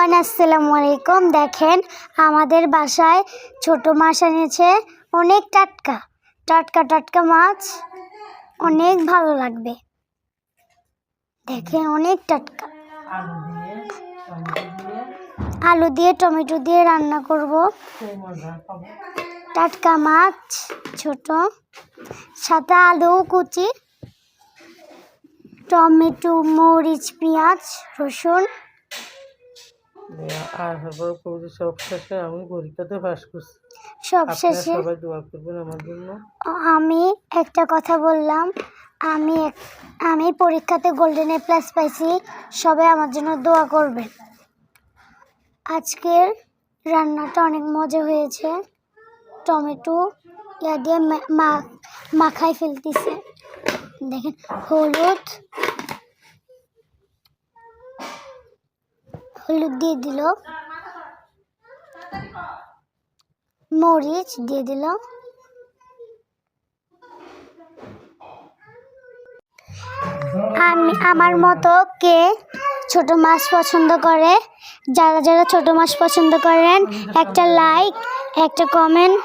Everyone, আসসালামু আলাইকুম। দেখেন আমাদের বাসায় ছোট মাছ এনেছে, অনেক টাটকা টাটকা টাটকা মাছ, অনেক ভালো লাগবে। দেখেন অনেক টাটকা, আলু দিয়ে টমেটো দিয়ে রান্না করব। টাটকা মাছ ছোট, সাথে আলু কুচি, টমেটো, মরিচ, পেঁয়াজ, রসুন। আর সব শেষে আমি পরীক্ষাতে পাস করছি। সব শেষে সবাই দোয়া করবেন আমার জন্য। আমি একটা কথা বললাম, আমি পরীক্ষাতে গোল্ডেন এ প্লাস পাইছি, সবাই আমার জন্য দোয়া করবেন। আজকের রান্নাটা অনেক মজা হয়েছে। টমেটো দিয়ে মাখাই ফেলতেছে। দেখেন হলুদ দিয়ে দিল, মরিচ দিয়ে দিল, আমার মতো কে ছোট মাছ পছন্দ করে? যারা যারা ছোট মাছ পছন্দ করেন একটা লাইক, একটা কমেন্ট,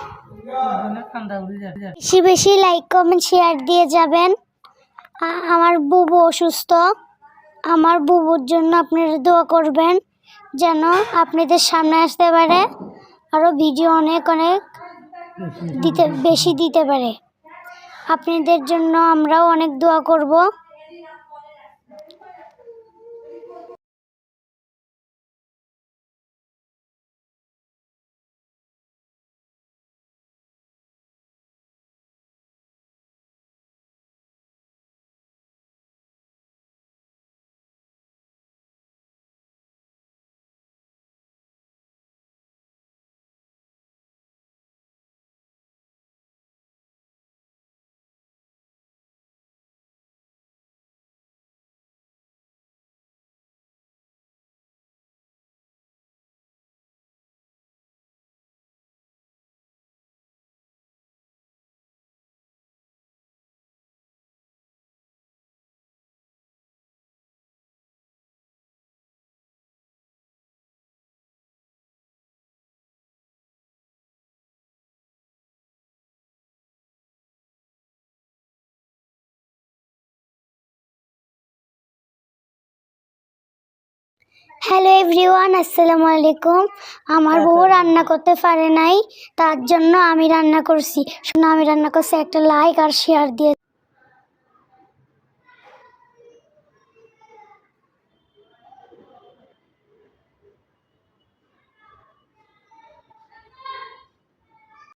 বেশি বেশি লাইক কমেন্ট শেয়ার দিয়ে যাবেন। আমার বুবু অসুস্থ, আমার বুবুর জন্য আপনারা দোয়া করবেন যেন আপনাদের সামনে আসতে পারে, আরও ভিডিও অনেক অনেক বেশি দিতে পারে। আপনাদের জন্য আমরাও অনেক দোয়া করব। হ্যালো এভরিওয়ান, আসসালামু আলাইকুম। আমার বউ রান্না করতে পারে নাই, তার জন্য আমি রান্না করছি। একটা লাইক আর শেয়ার দিয়ে